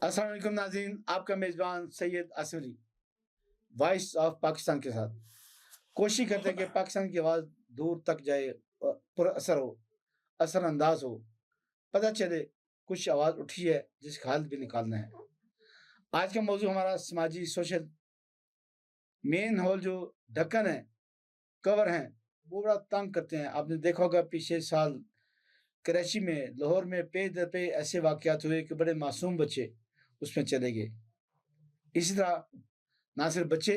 السلام علیکم ناظرین، آپ کا میزبان سید اسوری وائس آف پاکستان کے ساتھ کوشش کرتے ہیں کہ پاکستان کی آواز دور تک جائے، پر اثر ہو، اثر انداز ہو، پتہ چلے کچھ آواز اٹھی ہے جس کا حل بھی نکالنا ہے۔ آج کا موضوع ہمارا سماجی سوشل مین ہول جو ڈھکن ہے، کور ہیں، وہ بڑا تنگ کرتے ہیں۔ آپ نے دیکھا ہوگا پچھلے سال کراچی میں، لاہور میں پیج در پہ ایسے واقعات ہوئے کہ بڑے معصوم بچے اس میں چلے گئے۔ اسی طرح نہ صرف بچے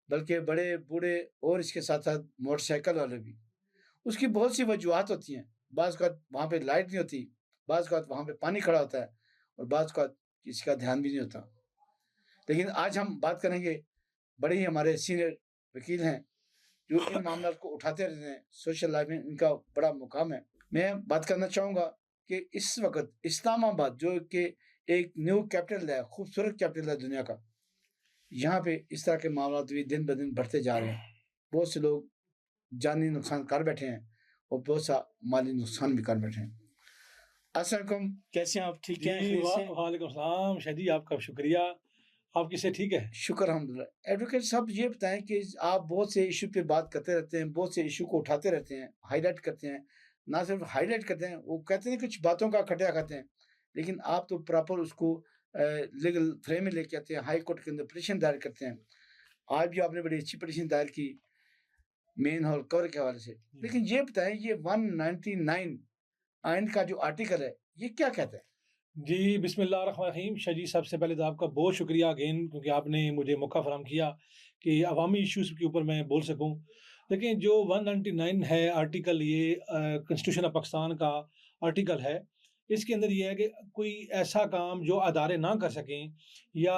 بلکہ بڑے بوڑھے اور اس کے ساتھ ساتھ موٹر سائیکل والے بھی۔ اس کی بہت سی وجوہات ہوتی ہیں۔ بعض اوقات وہاں پہ لائٹ نہیں ہوتی، بعض اوقات وہاں پہ پانی کھڑا ہوتا ہے، اور بعض اوقات کسی کا دھیان بھی نہیں ہوتا۔ لیکن آج ہم بات کریں گے، بڑے ہی ہمارے سینئر وکیل ہیں جو ان معاملات کو اٹھاتے رہتے ہیں، سوشل لائف میں ان کا بڑا مقام ہے۔ میں بات کرنا چاہوں گا کہ اس وقت اسلام آباد جو کہ ایک نیو کیپٹل ہے، خوبصورت کیپٹل ہے دنیا کا، یہاں پہ اس طرح کے معاملات بھی دن بدن بڑھتے جا رہے ہیں۔ بہت سے لوگ جانی نقصان کر بیٹھے ہیں اور بہت سا مالی نقصان بھی کر بیٹھے ہیں۔ السلام علیکم، کیسے ہیں آپ؟ ٹھیک ہیں؟ وعلیکم السلام شہدی، آپ کا شکریہ۔ آپ کیسے؟ ٹھیک ہے، شکر الحمدللہ۔ ایڈوکیٹ صاحب یہ بتائیں کہ آپ بہت سے ایشو پہ بات کرتے رہتے ہیں، بہت سے ایشو کو اٹھاتے رہتے ہیں، ہائی لائٹ کرتے ہیں۔ نہ صرف ہائی لائٹ کرتے ہیں، وہ کہتے ہیں کچھ باتوں کا کھٹیا کھاتے ہیں، لیکن آپ تو پراپر اس کو لیگل فریم میں لے کے آتے ہیں، ہائی کورٹ کے اندر پٹیشن دائر کرتے ہیں۔ آج بھی آپ نے بڑی اچھی پٹیشن دائر کی مین ہال کور کے حوالے سے۔ لیکن یہ بتائیں، یہ 199 آئین کا جو آرٹیکل ہے، یہ کیا کہتا ہے؟ جی بسم اللہ الرحمن الرحیم۔ شہجی، سب سے پہلے تو آپ کا بہت شکریہ اگین، کیونکہ آپ نے مجھے موقع فراہم کیا کہ عوامی ایشوز کے اوپر میں بول سکوں۔ لیکن جو 199 ہے آرٹیکل، یہ کنسٹیٹیوشن آف پاکستان کا آرٹیکل ہے۔ اس کے اندر یہ ہے کہ کوئی ایسا کام جو ادارے نہ کر سکیں، یا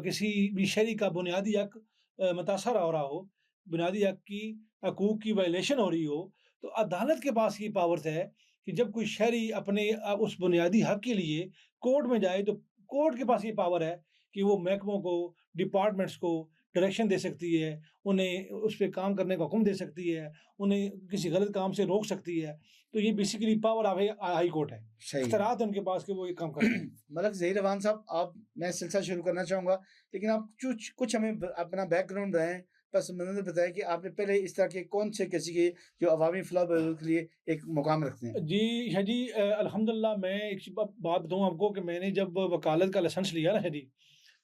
کسی بھی شہری کا بنیادی حق متاثر ہو رہا ہو، بنیادی حق کی حقوق کی وائلیشن ہو رہی ہو، تو عدالت کے پاس یہ پاورز ہے کہ جب کوئی شہری اپنے اس بنیادی حق کے لیے کورٹ میں جائے، تو کورٹ کے پاس یہ پاور ہے کہ وہ محکموں کو، ڈپارٹمنٹس کو ڈائریکشن دے سکتی ہے، انہیں اس پہ کام کرنے کا حکم دے سکتی ہے، انہیں کسی غلط کام سے روک سکتی ہے۔ تو یہ basically power of high court ہے، اختیارات ان کے پاس کہ وہ یہ کام کرتے ہیں۔ ملک ظہیر روان صاحب، میں سلسلہ شروع کرنا چاہوں گا، لیکن آپ کچھ ہمیں اپنا بیک گراؤنڈ رہیں، پس منظر بتائیں کہ آپ نے پہلے اس طرح کے کون سے کسی کے جو عوامی فلاح و بہبود کے لیے ایک مقام رکھتے ہیں؟ جی شہجی، الحمدللہ میں ایک بات بتاؤں آپ کو کہ میں نے جب وکالت کا لائسنس لیا نا شہجی،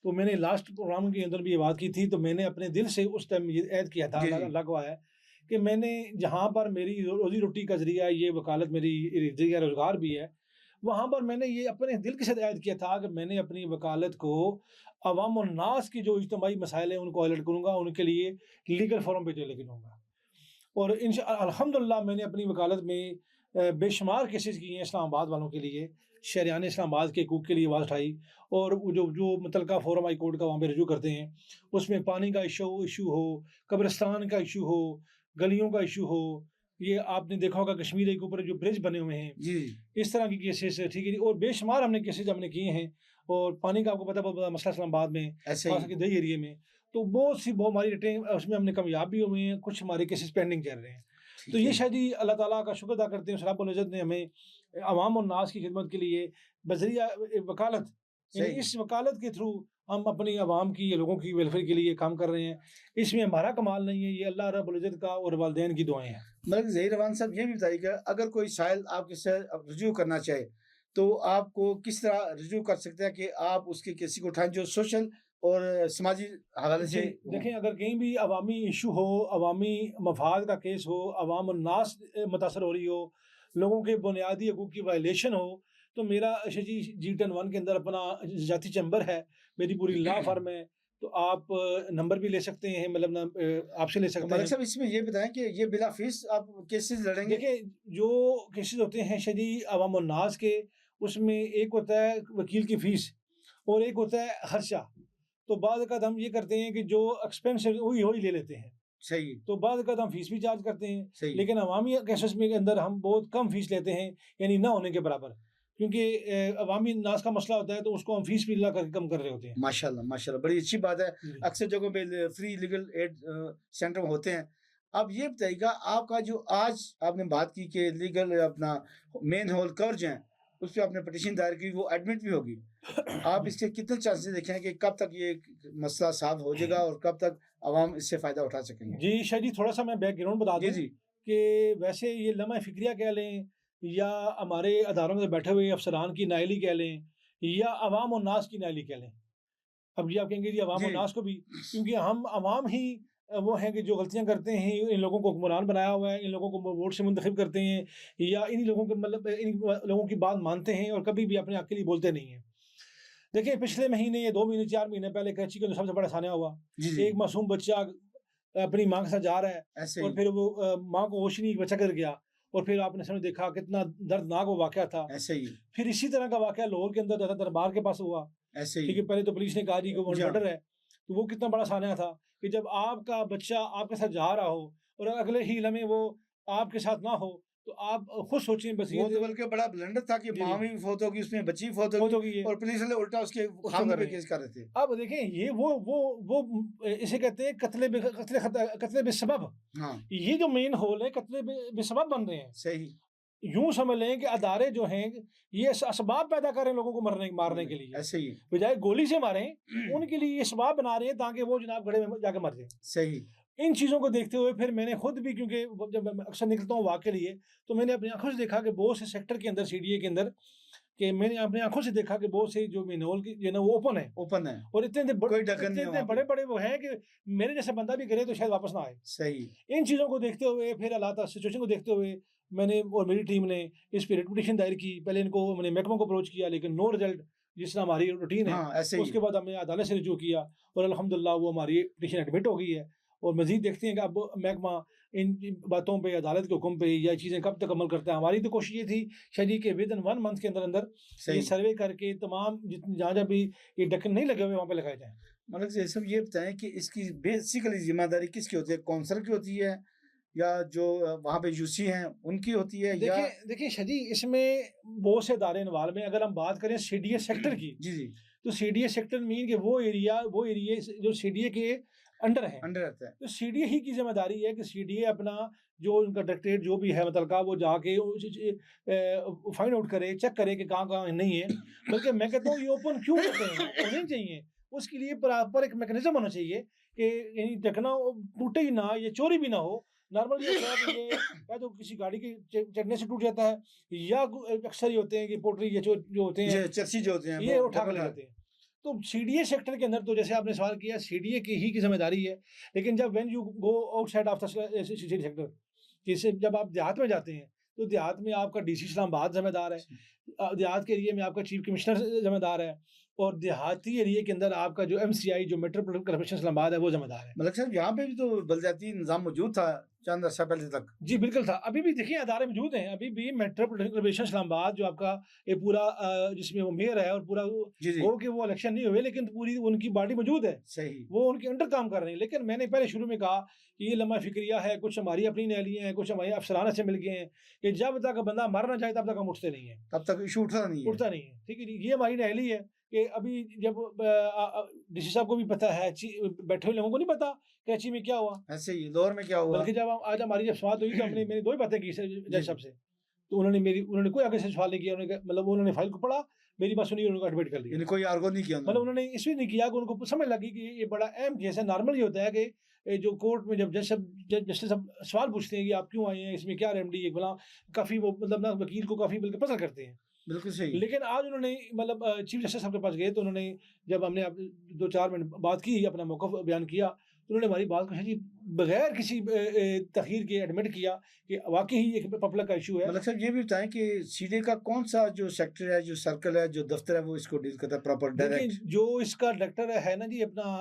تو میں نے لاسٹ پروگرام کے اندر بھی یہ بات کی تھی، تو میں نے اپنے دل سے اس ٹائم یہ عہد کیا تھا، لگوا ہے کہ میں نے جہاں پر میری روزی روٹی کا ذریعہ یہ وکالت میری ذریعہ روزگار بھی ہے، وہاں پر میں نے یہ اپنے دل کے ساتھ عہد کیا تھا کہ میں نے اپنی وکالت کو عوام الناس کی جو اجتماعی مسائل ہیں ان کو ہائلائٹ کروں گا، ان کے لیے لیگل فورم پہ لے کے جاؤں گا۔ اور الحمدللہ میں نے اپنی وکالت میں بے شمار کیسز کیے ہیں اسلام آباد والوں کے لیے، شہریان اسلام آباد کے حقوق کے لیے آواز اٹھائی، اور جو متعلقہ فورم ہائی کورٹ کا وہاں پہ رجوع کرتے ہیں، اس میں پانی کا ایشو ہو، قبرستان کا ایشو ہو، گلیوں کا ایشو ہو، یہ آپ نے دیکھا ہوگا کشمیر کے اوپر جو برج بنے ہوئے ہیں، اس طرح کی کیسز، ٹھیک ہے جی، اور بے شمار ہم نے کیسز کیے ہیں۔ اور پانی کا آپ کو پتہ بہت مسئلہ اسلام آباد میں، خاص کر دیہی ایریے میں، تو بہت ہماری ریٹیں اس میں ہم نے کامیاب بھی ہوئے ہیں، کچھ ہمارے کیسز پینڈنگ چل رہے ہیں۔ تو یہ شاید ہی اللہ تعالیٰ کا شکر ادا کرتے ہیں، رب العزت نے ہمیں عوام الناس کی خدمت کے لیے بذریعہ وکالت، یعنی اس وکالت کے تھرو ہم اپنی عوام کی یا لوگوں کی ویلفیئر کے لیے کام کر رہے ہیں۔ اس میں ہمارا کمال نہیں ہے، یہ اللہ رب العزت کا اور والدین کی دعائیں ہیں۔ ملک ظہیر روان صاحب، یہ بھی بتائیے کہ اگر کوئی سائل آپ کے سے رجوع کرنا چاہے تو آپ کو کس طرح رجوع کر سکتے ہیں کہ آپ اس کی کیسی کو اٹھائیں جو سوشل اور سماجی حوالے سے؟ دیکھیں، اگر کہیں بھی عوامی ایشو ہو، عوامی مفاد کا کیس ہو، عوام الناس متاثر ہو رہی ہو، لوگوں کے بنیادی حقوق کی وائلیشن ہو، تو میرا G10-1 کے اندر اپنا ذاتی چیمبر ہے، میری پوری لا فرم ہے، تو آپ نمبر بھی لے سکتے ہیں، مطلب آپ سے لے سکتے ہیں۔ ملک صاحب، اس میں یہ بتائیں کہ یہ بلا فیس آپ کیسز لڑیں گے؟ دیکھیں، جو کیسز ہوتے ہیں شدی عوام الناس کے، اس میں ایک ہوتا ہے وکیل کی فیس اور ایک ہوتا ہے خرچہ۔ تو بعض اوقات ہم یہ کرتے ہیں کہ جو ایکسپینس وہی لے لیتے ہیں، صحیح، تو بعض اوقات ہم فیس بھی چارج کرتے ہیں، صحیح، لیکن عوامی کیسز میں کے اندر ہم بہت کم فیس لیتے ہیں، یعنی نہ ہونے کے برابر، کیونکہ عوامی ناس کا مسئلہ ہوتا ہے تو اس کو ہم فیس بھی کم کر رہے ہوتے ہیں۔ ماشاءاللہ ماشاءاللہ، بڑی اچھی بات ہے۔ اکثر جگہوں پہ فری لیگل ایڈ سینٹر ہوتے ہیں۔ اب یہ بتائیے گا، آپ کا جو آج آپ نے بات کی کہ لیگل اپنا مین ہول کور جو ہیں اس پہ آپ نے پٹیشن دائر کی, وہ ایڈمٹ بھی ہوگی. آپ اس کے کتنے چانسز دیکھیں کہ کب تک یہ مسئلہ سالو ہو جائے گا اور کب تک عوام اس سے فائدہ اٹھا سکیں گے؟ جی شاہ جی تھوڑا سا میں بیک گراؤنڈ بتا جی دوں جی کہ ویسے یہ لمحہ فکریہ کہہ لیں یا ہمارے اداروں میں بیٹھے ہوئے افسران کی نائلی کہہ لیں یا عوام و ناس کی نائلی کہہ لیں. اب یہ آپ کہیں گے جی عوام و جی ناس کو بھی, کیونکہ ہم عوام ہی وہ ہیں کہ جو غلطیاں کرتے ہیں, ان لوگوں کو حکمران بنایا ہوا ہے, ان لوگوں کو ووٹ سے منتخب کرتے ہیں یا ان لوگوں کے مطلب ان لوگوں کی بات مانتے ہیں اور کبھی بھی اپنے حق کے لیے بولتے نہیں ہیں. دیکھیں پچھلے مہینے یا 2 مہینے 4 مہینے پہلے کراچی کا جو سب سے بڑا سانحہ ہوا, جی جی ایک معصوم بچہ اپنی ماں کے ساتھ جا رہا ہے ایسے اور ہی پھر وہ ماں کو ہوش نہیں, بچہ گر گیا, اور پھر آپ نے سامنے دیکھا کتنا دردناک وہ واقعہ تھا. ایسے ہی پھر اسی طرح کا واقعہ لاہور کے اندر دربار کے پاس ہوا. ایسے ٹھیک ہی ہے, پہلے تو پولیس نے کہا جی کہ وہ جی ہاں مرڈر ہے, تو وہ کتنا بڑا سانحہ تھا کہ جب آپ کا بچہ آپ کے ساتھ جا رہا ہو اور اگلے ہی لمحے وہ آپ کے ساتھ نہ ہو تو آپ خود سوچیں. بس وہ تو بلکہ بڑا بلنڈر تھا کہ جی ماں بھی فوت ہوگی, اس میں بچی فوت وہ تو ہوگی, یہ اور پولیس والے الٹا اس کے اس کو خامنے کر پہ رہے ہیں. کیس کر رہے تھے. اب دیکھیں یہ وہ اسے کہتے ہیں قتل بے سبب. ہاں یہ جو مین ہول ہے قتل بے سبب بن رہے ہیں. صحیح, یوں سمجھ لیں کہ ادارے جو ہیں یہ اسباب پیدا کریں لوگوں کو مارنے کے لیے, ایسے ہی بجائے گولی سے ماریں ان کے لیے یہ اسباب بنا رہے ہیں تاکہ وہ جناب گڑھے میں جا کے مر جائیں. صحیح. ان چیزوں کو دیکھتے ہوئے پھر میں نے خود بھی, کیونکہ جب میں اکثر نکلتا ہوں واقع کے لیے, تو میں نے اپنی آنکھوں سے دیکھا کہ بہت سے سیکٹر کے اندر CDA کے اندر کہ میں نے اپنی آنکھوں سے دیکھا کہ بہت سے جو مینول کی جو ہے نا وہ اوپن ہے, اوپن ہے, اور اتنے کوئی ڈکن نہیں ہے وہاں پہ. بڑے وہ ہیں کہ میرے جیسے بندہ بھی کرے تو شاید واپس نہ آئے. صحیح. ان چیزوں کو دیکھتے ہوئے پھر اللہ تعالیٰ سچویشن کو دیکھتے ہوئے میں نے اور میری ٹیم نے اس پہ پٹیشن دائر کی. پہلے ان کو میں نے محکمہ کو اپروچ کیا لیکن نو رزلٹ, جس طرح ہماری روٹین ہے. ہاں ایسے اس ہی کے بعد ہم نے عدالت سے رجوع کیا اور الحمدللہ وہ ہماری پٹیشن ایڈمٹ ہو گئی ہے. اور مزید دیکھتے ہیں کہ اب محکمہ ان باتوں پہ عدالت کے حکم پہ یا چیزیں کب تک عمل کرتا ہے. ہماری تو کوشش یہ تھی شاید کہ ود ان 1 منتھ کے اندر اندر یہ صحیح. سروے کر کے تمام جہاں جہاں بھی یہ ڈکن نہیں لگے ہوئے وہاں پہ لگائے جائیں. ملک صاحب سب یہ بتائیں کہ اس کی بیسیکلی ذمہ داری کس کی ہوتی ہے, کونسل کی ہوتی ہے یا جو وہاں پہ UC ہیں ان کی ہوتی ہے, یا دیکھیں شاہ جی اس میں بہت سے ادارے انوالو ہیں. اگر ہم بات کریں CDA سیکٹر کی جی جی تو CDA سیکٹر مین کہ وہ ایریا جو CDA کے انڈر ہیں, انڈر رہتا ہے. تو CDA ہی کی ذمہ داری ہے کہ CDA اپنا جو ان کا ڈائریکٹریٹ جو بھی ہے متعلقہ وہ جا کے فائنڈ آؤٹ کرے, چیک کرے کہ کہاں کہاں نہیں ہے. بلکہ میں کہتا ہوں یہ اوپن کیوں ہوتے ہیں, ہونے چاہیے. اس کے لیے پراپر ایک میکنزم ہونا چاہیے کہ یعنی ڈکنا ٹوٹے ہی نہ, یہ چوری بھی نہ ہو. نارمل یہ ہوتا ہے کہ یہ یا تو کسی گاڑی کے چڑھنے سے ٹوٹ جاتا ہے, یا اکثر یہ ہوتے ہیں کہ پوٹری یہ جو ہوتے ہیں چرسی جو ہوتے ہیں یہ اٹھا کر لے جاتے ہیں. تو CDA سیکٹر کے اندر تو جیسے آپ نے سوال کیا CDA کی ہی کی ذمہ داری ہے. لیکن جب when you go out side of CDA sector, جیسے جب آپ دیہات میں جاتے ہیں تو دیہات میں آپ کا DC اسلام آباد ذمہ دار ہے, دیہات کے ایریے میں آپ کا چیف کمشنر ذمہ دار ہے, اور دیہاتی ایریے کے اندر آپ کا جو MCI جو میٹروپولیٹن کارپوریشن اسلام آباد ہے وہ ذمہ دار ہے. ملک صاحب یہاں پہ بھی تو بلدیاتی نظام موجود تھا چند عرصہ پہلے تک. جی بالکل تھا, ابھی بھی دیکھیں ادارے موجود ہیں. ابھی بھی میٹروپولیٹن کارپوریشن اسلام آباد جو آپ کا یہ پورا جس میں وہ میئر ہے اور پورا جی جی گو کہ وہ الیکشن نہیں ہوئے لیکن پوری ان کی باڈی موجود ہے, صحیح. وہ ان کے انڈر کام کر رہے ہیں. لیکن میں نے پہلے شروع میں کہا کہ یہ لمحہ فکریہ ہے, کچھ ہماری اپنی نہلیاں ہیں, کچھ ہمارے افسران سے مل گئے ہیں کہ جب تک بندہ مر نہ جائے تب تک ہم اٹھتے نہیں ہیں, تب تک ایشو اٹھتا نہیں ہے. ٹھیک ہے جی, یہ ہماری نہلی ہے کہ ابھی جب DC صاحب کو بھی پتہ ہے, بیٹھے ہوئے لوگوں کو نہیں پتا کراچی میں کیا ہوا, ایسے ہی لاہور میں کیا ہوا. بلکہ جب آج ہماری جب سوال ہوئی تو ہم نے میری 2 باتیں کی جج صاحب سے, تو انہوں نے کوئی آگے سے سوال نہیں کیا. مطلب انہوں نے فائل کو پڑھا, میری بات سنی, انہوں نے ایڈمٹ کر دیا. یعنی کوئی آرگو نہیں کیا, مطلب انہوں نے اس لیے نہیں کیا کہ ان کو سمجھ لگی کہ یہ بڑا اہم کیس ہے. نارمل یہ ہوتا ہے کہ جو کورٹ میں جب جسٹس صاحب سوال پوچھتے ہیں کہ آپ کیوں آئے ہیں, اس میں کیا ریمڈی ہے, بلا کافی وہ مطلب نا وکیل کو کافی بلکہ پسند کرتے ہیں. بالکل صحیح. لیکن آج انہوں نے مطلب چیف جسٹس صاحب کے پاس گئے تو انہوں نے جب ہم نے 2-4 منٹ بات کی, اپنا موقف بیان کیا, تو انہوں نے ہماری بات کو جی بغیر کسی تاخیر کے ایڈمٹ کیا کہ واقعی ہی ایک پبلک کا ایشو ہے. مطلب صاحب یہ بھی بتائیں کہ CDA کا کون سا جو سیکٹر ہے, جو سرکل ہے, جو دفتر ہے, وہ اس کو ڈیل کرتا ہے پراپر ڈائریکٹ؟ جو اس کا ڈائریکٹر ہے نا جی اپنا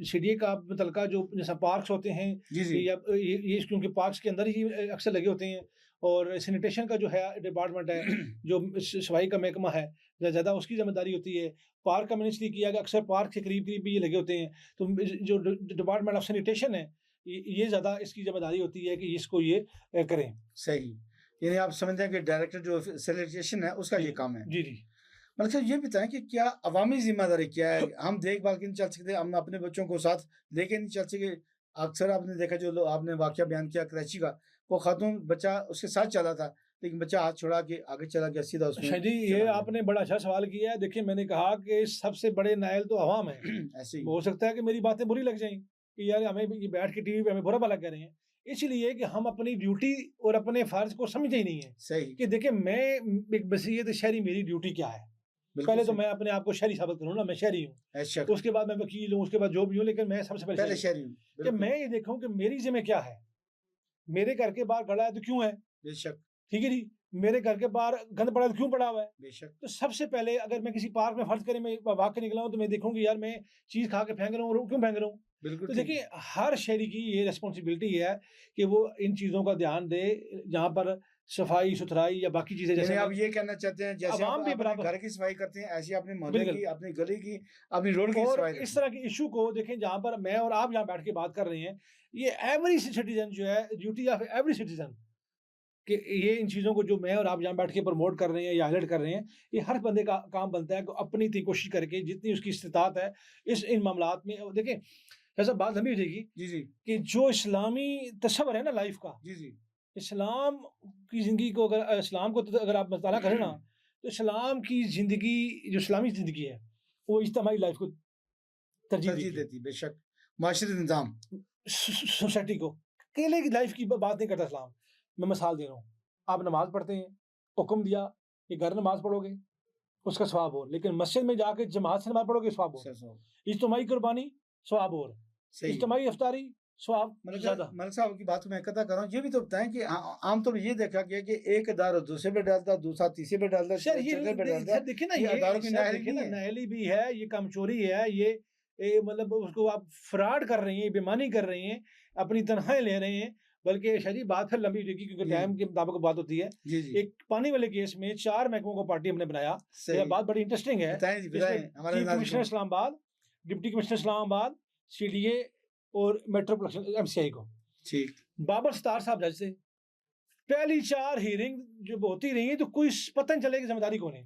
CDA کا متعلقہ جو جیسا پارکس ہوتے ہیں, جی جی یہ کیونکہ پارکس کے اندر ہی اکثر لگے ہوتے ہیں, اور سینیٹیشن کا جو ہے ڈپارٹمنٹ ہے, جو صفائی کا محکمہ ہے, زیادہ اس کی ذمہ داری ہوتی ہے. پارک کا میں نے اس لیے کیا کہ اکثر پارک کے قریب بھی یہ لگے ہوتے ہیں, تو جو ڈپارٹمنٹ آف سینیٹیشن ہے یہ زیادہ اس کی ذمہ داری ہوتی ہے کہ اس کو یہ کریں. صحیح. یعنی آپ سمجھتے ہیں کہ ڈائریکٹر جو سینیٹیشن ہے اس کا یہ کام ہے. جی جی. مطلب صاحب یہ بتائیں کہ کیا عوامی ذمہ داری کیا ہے؟ ہم دیکھ بھال کے نہیں چل سکتے, ہم اپنے بچوں کو ساتھ لے کے نہیں چل سکتے. اکثر آپ نے دیکھا جو آپ نے واقعہ بیان کیا کراچی کا, وہ خاتون بچہ اس کے ساتھ چلا تھا, لیکن بچہ ہاتھ چھوڑا کے آگے چلا گیا سیدھا اس میں شاہ جی چلا یہ گیا۔ آپ نے بڑا اچھا سوال کیا ہے. دیکھیں میں نے کہا کہ سب سے بڑے نائل تو عوام ہیں. ایسے ہی ہو سکتا ہے کہ میری باتیں بری لگ جائیں کہ یار ہمیں یہ بیٹھ کے ٹی وی پہ ہمیں برا بھلا کہہ رہے ہیں، اس لیے کہ ہم اپنی ڈیوٹی اور اپنے فرض کو سمجھتے ہی نہیں ہیں صحیح کہ دیکھیں میں ایک بصیرت شہری میری ڈیوٹی کیا ہے. بالکل پہلے تو صحیح۔ میں اپنے آپ کو شہری ثابت کروں نا، میں شہری ہوں، ایسا اس کے بعد میں وکیل ہوں، اس کے بعد جو بھی ہوں، لیکن میں سب سے پہلے پہلے شہری ہوں کہ بالکل میں یہ دیکھوں کہ میری ذمہ کیا ہے. میرے گھر کے باہر کھڑا ہے تو کیوں ہے؟ بے شک ٹھیک ہے جی. میرے گھر کے باہر گند پڑا ہے تو کیوں پڑا ہوا ہے؟ بے شک تو سب سے پہلے اگر میں کسی پارک میں فرض کریں میں بھاگ کے نکلا ہوں تو میں دیکھوں کہ یار میں چیز کھا کے پھینک رہا ہوں اور کیوں پھینک رہا ہوں. بالکل تو ٹھیک۔ دیکھیں ہر شہری کی یہ ریسپانسبلٹی ہے کہ وہ ان چیزوں کا دھیان دے جہاں پر صفائی ستھرائی یا باقی چیزیں یعنی جیسے آپ یہ کہنا چاہتے ہیں جیسے آپ عوام بھی اپنے برابر گھر کی صفائی کرتے ہیں ایسے اپنے محلے بالکل. کی، اپنی گلی کی، اپنی روڈ کی اور صفائی اس رکھیں۔ طرح کے ایشو کو دیکھیں جہاں پر میں اور آپ یہاں بیٹھ کے بات کر رہے ہیں، یہ ایوری سٹیزن جو ہے ڈیوٹی آف ایوری سٹیزن کہ یہ ان چیزوں کو جو میں اور آپ جہاں بیٹھ کے پروموٹ کر رہے ہیں یا ہائلائٹ کر رہے ہیں، یہ ہر بندے کا کام بنتا ہے کہ اپنی اتنی کوشش کر کے جتنی اس کی استطاعت ہے ان معاملات میں. دیکھیں ایسا بات لمبی ہو جائے گی جی جی کہ جو اسلامی تصور ہے نا لائف کا، جی جی اسلام کی زندگی کو اگر اسلام کو اگر آپ مطالعہ کریں نا تو اسلام کی زندگی جو اسلامی زندگی ہے وہ اجتماعی لائف کو ترجیح ترجیح دیتی ہے. دیتی بے شک، معاشرتی نظام سوسائٹی کو اکیلے کی لائف کی بات نہیں کرتا اسلام. میں مثال دے رہا ہوں، آپ نماز پڑھتے ہیں، حکم دیا کہ گھر نماز پڑھو گے اس کا ثواب ہو، لیکن مسجد میں جا کے جماعت سے نماز پڑھو گے ثواب ہو. اجتماعی قربانی ثواب اور صحیح۔ اجتماعی افطاری ثواب زیادہ. ملک صاحب کی بات کو میں قطع کر رہا ہوں، یہ بھی تو بتائیں کہ عام طور پر یہ دیکھا گیا کہ ایک ادارہ دوسرے پہ ڈالتا ہے، دوسرا تیسرے پہ ڈالتا ہے، سر چوتھے پہ ڈالتا سر ہے، دیکھیں نا یہ اداروں کی سر نااہلی دیکھیں نا نہیں ہے۔ نااہلی بھی ہے، یہ کمچوری ہے، یہ مطلب اس کو آپ فراڈ کر رہے ہیں، بےمانی کر رہے ہیں، اپنی تنخواہیں لے رہے ہیں. بلکہ شریف بات پھر لمبی ہو جائے گی کیونکہ جی ٹائم کے مطابق بات ہوتی ہے. جی جی ایک پانی والے کیس میں 4 محکموں کو پارٹی ہم نے بنایا. یہ صحیح، بات بڑی انٹرسٹنگ ہے. بتائیں جی اس میں بتائیں ہمارے چیف کمشنر اسلام آباد، ڈپٹی کمشنر اسلام آباد، سی ڈی اے اور میٹروپولیٹن ایم سی آئی کو. ٹھیک بابر ستار صاحب جج سے پہلی 4 ہیرنگ جب ہوتی رہی تو کوئی پتہ نہیں چلے کہ ذمہ داری کون ہے.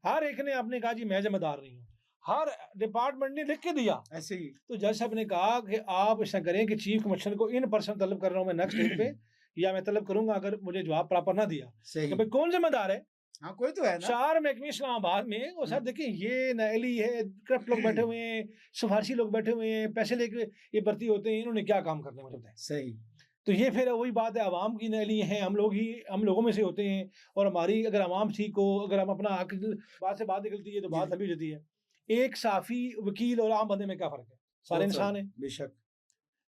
ہر ایک نے آپ نے کہا جی میں ذمہ دار نہیں ہوں، ہر ڈپارٹمنٹ نے لکھ کے دیا. ایسے ہی تو جج صاحب نے کہا کہ آپ ایسا کریں کہ چیف کمشنر کو ان پرسن طلب کر رہا ہوں میں نیکسٹ ڈیٹ پہ، یا میں طلب کروں گا اگر مجھے جواب پراپر نہ دیا کہ صحیح، بھائی کون ذمہ دار ہے. ہاں کوئی تو ہے نا۔ 4 محکمے اسلام آباد میں وہ سر دیکھیں یہ نااہلی ہے، کرپٹ لوگ بیٹھے ہوئے ہیں، سفارشی لوگ بیٹھے ہوئے ہیں، پیسے لے کے یہ بھرتی ہوتے ہیں، انہوں نے کیا کام کرنے مجھے بتائیں. صحیح تو یہ پھر وہی بات ہے، عوام کی نااہلی ہیں، ہم لوگوں میں سے ہوتے ہیں، اور ہماری اگر عوام ٹھیک ہو، اگر ہم اپنا حق بات سے بات نکلتی ہے تو بات لمبی ہو جاتی ہے. ایک صحافی، وکیل اور عام بندے میں کیا فرق ہے؟ سارے انسان ہیں. بے شک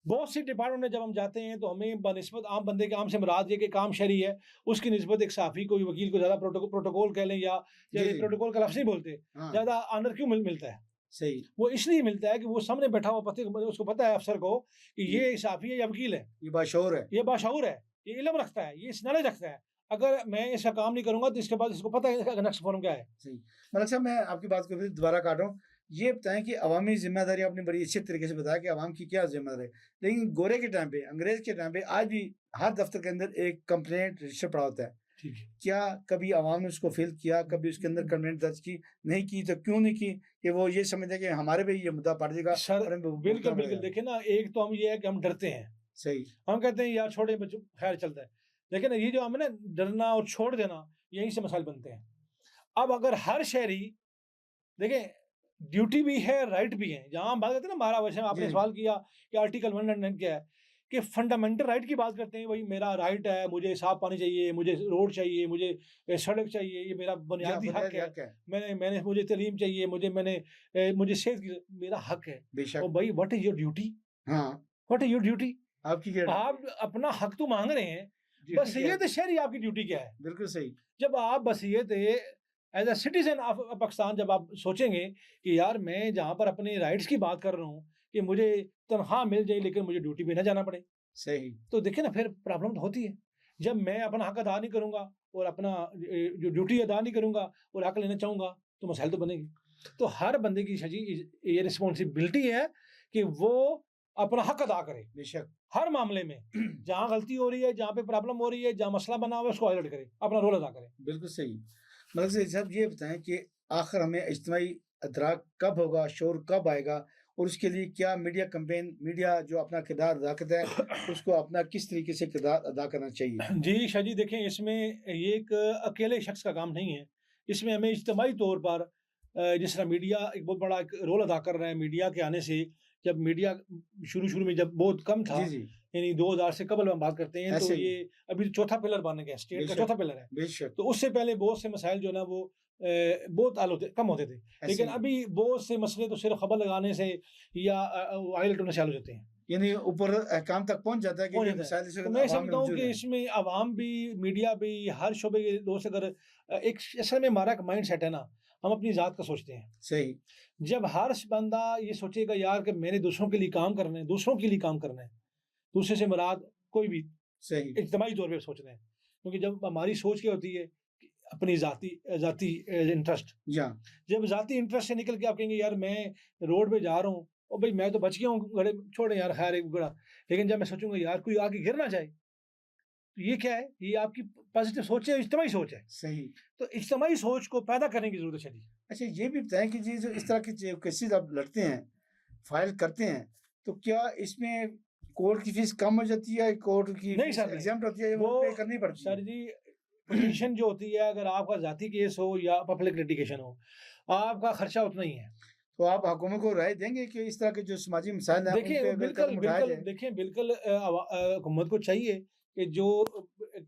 بہت سی ڈپارٹمنٹ میں جب ہم جاتے ہیں تو ہمیں بنسبت عام بندے کے عام سے مراد یہ کہ کام شہری ہے، اس کی نسبت ایک صحافی کو وکیل کو زیادہ پروٹوکول کہہ لیں یا جی پروٹوکول کا لفظ نہیں بولتے، ہاں زیادہ آنر کیوں ملتا ہے؟ صحیح، وہ اس لیے ملتا ہے کہ وہ سامنے بیٹھا ہوا اس کو پتہ ہے افسر کو کہ یہ صحافی ہے یا وکیل ہے، یہ باشعور ہے، یہ باشعور ہے، یہ علم رکھتا ہے، یہ نالج رکھتا ہے. اگر میں اس کا کام نہیں کروں گا تو اس کے بعد اس کو پتہ ہے نیکسٹ فارم کیا ہے. صحیح. ملک صاحب میں آپ کی بات کو پھر دوبارہ کاٹ رہا ہوں، یہ بتائیں کہ عوامی ذمہ داری آپ نے بڑی اچھے طریقے سے بتایا کہ عوام کی کیا ذمہ داری ہے، لیکن گورے کے ٹائم پہ، انگریز کے ٹائم پہ آج بھی ہر دفتر کے اندر ایک کمپلینٹ رجسٹر پڑا ہوتا ہے. ٹھیک ہے. کیا کبھی عوام نے اس کو فیل کیا، کبھی اس کے اندر کمپلینٹ درج کی؟ نہیں کی تو کیوں نہیں کی؟ کہ وہ یہ سمجھتے کہ ہمارے پہ یہ مدعا پڑ جائے گا سر اور ہمیں بالکل بھگتنا پڑے بالکل گا۔ دیکھیں نا، ایک تو ہم یہ ہے کہ ہم ڈرتے ہیں، صحیح ہم کہتے ہیں یار چھوڑے بچوں خیر چلتا ہے، لیکن یہ جو ہمیں نا ڈرنا اور چھوڑ دینا یہیں سے مسائل بنتے ہیں. اب اگر ہر شہری دیکھیں ڈیوٹی بھی ہے، رائٹ بھی ہے، جہاں ہم بات کرتے ہیں نا 12 ورشن آپ نے جی سوال کیا کہ آرٹیکل 109 کیا ہے کہ فنڈامنٹل رائٹ کی بات کرتے ہیں، وہی میرا رائٹ ہے، مجھے صاف پانی چاہیے، مجھے روڈ چاہیے، مجھے سڑک چاہیے، یہ میرا بنیادی حق ہے. حق ہے، میں نے مجھے تعلیم چاہیے، مجھے صحت کی میرا حق ہے. بے شک. اور بھائی واٹ از یور ڈیوٹی؟ ہاں واٹ از یور ڈیوٹی؟ آپ کی کیا آپ اپنا حق تو مانگ رہے ہیں، بصیت شہری آپ کی ڈیوٹی کیا ہے؟ بالکل صحیح، جب آپ بصیت as a citizen of Pakistan جب آپ سوچیں گے کہ یار میں جہاں پر اپنے رائٹس کی بات کر رہا ہوں کہ مجھے تنخواہ مل جائے لیکن مجھے ڈیوٹی پہ نہ جانا پڑے، صحیح تو دیکھیں نا پھر پرابلم تو ہوتی ہے. جب میں اپنا حق ادا نہیں کروں گا اور اپنا جو ڈیوٹی ادا نہیں کروں گا اور حق لینا چاہوں گا تو مسائل تو بنے گی. تو ہر بندے کی یہ رسپانسبلٹی ہے کہ وہ اپنا حق ادا کرے بے شک. ہر معاملے میں، جہاں غلطی ہو رہی ہے، جہاں پہ پرابلم ہو رہی ہے، جہاں مسئلہ بنا ہوا ہے اس کو ہائلائٹ کرے، اپنا رول ادا کرے. بالکل صحیح. ملک صاحب یہ بتائیں کہ آخر ہمیں اجتماعی ادراک کب ہوگا، شعور کب آئے گا اور اس کے لیے کیا میڈیا کمپین، میڈیا جو اپنا کردار ادا کرتا ہے اس کو اپنا کس طریقے سے کردار ادا کرنا چاہیے؟ جی شاہ جی دیکھیں، اس میں یہ ایک اکیلے شخص کا کام نہیں ہے، اس میں ہمیں اجتماعی طور پر جس طرح میڈیا ایک بہت بڑا ایک رول ادا کر رہا ہے. میڈیا کے آنے سے، جب میڈیا شروع میں جب بہت کم تھا، جی یعنی 2000 سے قبل ہم بات کرتے ہیں، تو ایسے ہی یہ ابھی چوتھا پلر بن گیا، بے اسٹیٹ کا شک چوتھا پلر ہے. بے شک تو اس سے پہلے بہت سے مسائل جو ہے نا وہ بہت کم ہوتے تھے، ایسے لیکن ہی ابھی بہت سے مسئلے تو صرف خبر لگانے سے یا وائرل ہونے سے حل ہو جاتے ہیں، یعنی اوپر احکام تک پہنچ جاتا ہے کہ پہنچ یہ جاتا ہے. مسائل اس تو وقت میں عوام میں سمجھتا ہوں موجود کہ ہیں. اس میں عوام بھی، میڈیا بھی، ہر شعبے کے لوگ سے، اگر ایک اصل میں ہمارا ایک مائنڈ سیٹ ہے نا، ہم اپنی ذات کا سوچتے ہیں. صحیح جب ہر بندہ یہ سوچے گا یار کہ میں نے دوسروں کے لیے کام کرنا ہے، دوسروں کے لیے کام کرنا ہے، دوسرے سے مراد کوئی بھی صحیح اجتماعی طور پہ سوچنا ہے. کیونکہ جب ہماری سوچ کیا ہوتی ہے کہ اپنی ذاتی انٹرسٹ، جہاں جب ذاتی انٹرسٹ سے نکل کے آپ کہیں گے یار میں روڈ پہ جا رہا ہوں اور بھائی میں تو بچ گیا ہوں گڑے، چھوڑیں یار خیر ایک گڑا، لیکن جب میں سوچوں گا یار کوئی آگے گر نہ جائے، تو یہ کیا ہے؟ یہ آپ کی پازیٹیو سوچ ہے، اجتماعی سوچ ہے. صحیح. تو اجتماعی سوچ کو پیدا کرنے کی ضرورت ہے. اچھا یہ بھی بتائیں کہ جی جو اس طرح کے کیسز آپ لڑتے ہیں، فائل کرتے ہیں، تو کیا اس میں کورٹ کی فیس کم ہو جاتی ہے، کورٹ کی نہیں فیس سر، ایگزامپٹ ہوتی ہے، وہ وہ پے کرنی پڑتی سر ہے؟ جی پٹیشن جو ہوتی ہے، اگر آپ کا ذاتی کیس ہو یا پبلک لٹیگیشن ہو، آپ کا خرچہ اتنا ہی ہے. تو آپ حکومت کو رائے دیں گے کہ اس طرح کے جو سماجی مسائل ہیں ان دیکھیں پہ اگر قدم اٹھایا جائے؟ دیکھیں بالکل حکومت کو چاہیے کہ جو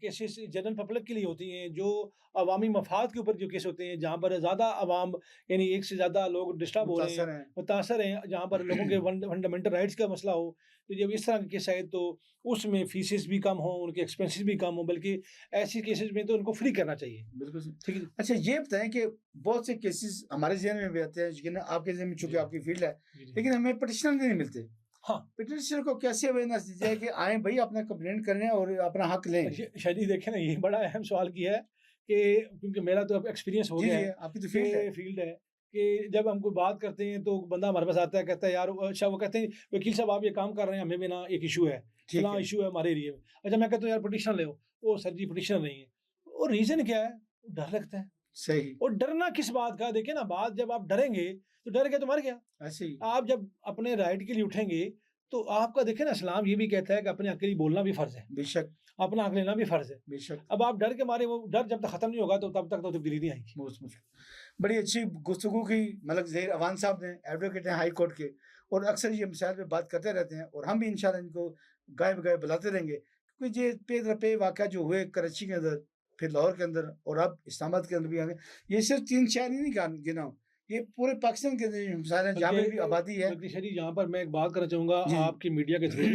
کیسز جنرل پبلک کے لیے ہوتی ہیں، جو عوامی مفاد کے اوپر جو کیس ہوتے ہیں، جہاں پر زیادہ عوام، یعنی ایک سے زیادہ لوگ ڈسٹرب ہو رہے ہیں، متاثر ہیں. متاثر ہیں، جہاں پر لوگوں کے فنڈامنٹل رائٹس کا مسئلہ ہو، تو جب اس طرح کے کیس آئے تو اس میں فیسز بھی کم ہوں، ان کے ایکسپینسز بھی کم ہوں، بلکہ ایسی کیسز میں تو ان کو فری کرنا چاہیے. بالکل صحیح. ٹھیک ہے. اچھا یہ بتائیں کہ بہت سے کیسز ہمارے ذہن میں بھی آتے ہیں، لیکن آپ کے ذہن میں چونکہ آپ کی فیلڈ ہے، لیکن ہمیں پٹیشنر نہیں ملتے. ہاں پٹیشنر کو کیسے اویئرنیس دی جائے کہ آئیں بھائی اپنا کمپلینٹ کریں اور اپنا حق لیں؟ شاہ جی دیکھیں نا، یہ بڑا اہم سوال کیا ہے کہ کیونکہ میرا تو اب ایکسپیرینس ہو جی گیا جی ہے آپ کی تو فیلڈ ہے. فیلڈ ہے کہ جب ہم کوئی بات کرتے ہیں تو بندہ ہمارے پاس آتا ہے، کہتا ہے یار اچھا، وہ کہتے ہیں وکیل صاحب آپ یہ کام کر رہے ہیں، ہمیں بھی نا ایک ایشو ہے، ٹھیک فلاں ہے ایشو ہے ہمارے ایریا میں. اچھا میں کہتا ہوں یار پٹیشن لے وہ سر جی پٹیشن نہیں ہے. اور ریزن کیا ہے؟ ڈر لگتا ہے. صحیح. اور ڈرنا کس بات کا؟ دیکھیں نا، بات جب آپ ڈریں گے تو ڈر گئے تو مر گیا. ایسے ہی آپ جب اپنے رائٹ کے لیے اٹھیں گے تو آپ کا دیکھیں نا، اسلام یہ بھی کہتا ہے کہ اپنے حق کے لیے بولنا بھی فرض ہے، بے شک اپنا حق لینا بھی فرض ہے. بے شک. اب آپ ڈر کے مارے، وہ ڈر جب تک ختم نہیں ہوگا تو تب تک تو تبدیلی نہیں آئے گی. بہت مشکل. بڑی اچھی گفتگو کی ملک ظہیر اوان صاحب نے، ایڈوکیٹ ہیں ہائی کورٹ کے، اور اکثر یہ مسائل پہ بات کرتے رہتے ہیں، اور ہم بھی انشاءاللہ ان کو گائے بگائے بلاتے رہیں گے، کیونکہ یہ پے در پے واقعہ جو ہوئے کراچی کے اندر، پھر لاہور کے اندر، اور اب اسلام آباد کے اندر بھی آگے، یہ صرف 3-4 ہی نہیں گنا ہوں، یہ پورے پاکستان کے اندر مسائل ہیں جہاں پہ بھی آبادی ہے. شریف یہاں پر میں ایک بات کرنا چاہوں گا جی آپ کی میڈیا کے تھرو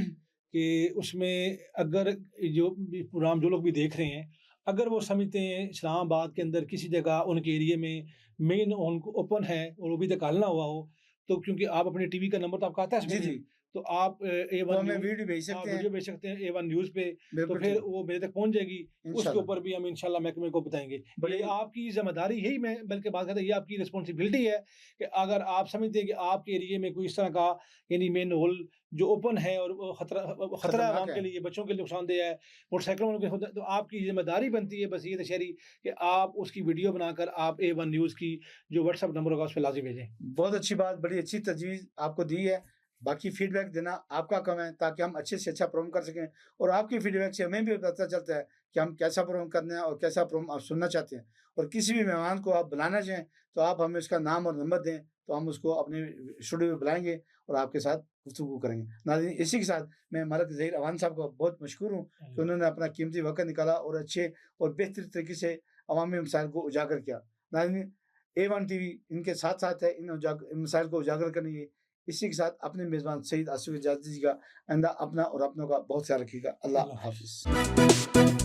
کہ اس میں اگر جو پروگرام جو لوگ بھی دیکھ رہے ہیں، اگر وہ سمجھتے ہیں اسلام آباد کے اندر کسی جگہ ان کے ایریے میں مین اوپن ہے اور وہ بھی تک حل نہ ہوا ہو، تو کیونکہ آپ اپنے ٹی وی کا نمبر تو آپ کا آتا ہے اس جی میں، جی تو آپ تو ہمیں ویڈیو بھیج سکتے ہیں، ویڈیو بھیج سکتے ہیں A1 نیوز پہ، تو بالکل پھر ٹھیک وہ میرے تک پہنچ جائے گی. اس کے انشاءاللہ. اوپر بھی ہم انشاءاللہ محکمے کو بتائیں گے. بڑی یہ آپ کی ذمہ داری، یہی میں بلکہ بات کرتا ہوں، یہ آپ کی رسپانسبلٹی ہے کہ اگر آپ سمجھتے ہیں کہ آپ کے ایریے میں کوئی اس طرح کا یعنی مین ہول جو اوپن ہے اور خطرہ خطرناک عوام ہے. کے لیے، بچوں کے لیے نقصان دہ ہے، موٹر سائیکلوں کے لیے، تو آپ کی ذمہ داری بنتی ہے بس یہ تشہیری کہ آپ اس کی ویڈیو بنا کر آپ A1 نیوز کی جو واٹس ایپ نمبر ہوگا اس پہ لازم بھیجیں. بہت اچھی بات، بڑی اچھی تجویز آپ کو دی ہے. باقی فیڈ بیک دینا آپ کا کام ہے تاکہ ہم اچھے سے اچھا پروگرام کر سکیں، اور آپ کی فیڈ بیک سے ہمیں بھی پتہ چلتا ہے کہ ہم کیسا پروگرام کرنا ہے اور کیسا پروگرام آپ سننا چاہتے ہیں. اور کسی بھی مہمان کو آپ بلانا چاہیں تو آپ ہمیں اس کا نام اور نمبر دیں، تو ہم اس کو اپنے اسٹوڈیو میں بلائیں گے اور آپ کے ساتھ گفتگو کریں گے. ناظرین اسی کے ساتھ میں ملک ظہیر اوان صاحب کو بہت مشکور ہوں کہ انہوں نے اپنا قیمتی وقت نکالا اور اچھے اور بہتر طریقے سے عوامی مسائل کو اجاگر کیا. ناظرین A1 ٹی وی ان کے ساتھ ساتھ ہے ان مسائل کو اجاگر کرنے کی. اسی کے ساتھ اپنے میزبان سعید آصف اجازت دیجیے گا. آئندہ اپنا اور اپنوں کا بہت خیال رکھیے گا. اللہ حافظ.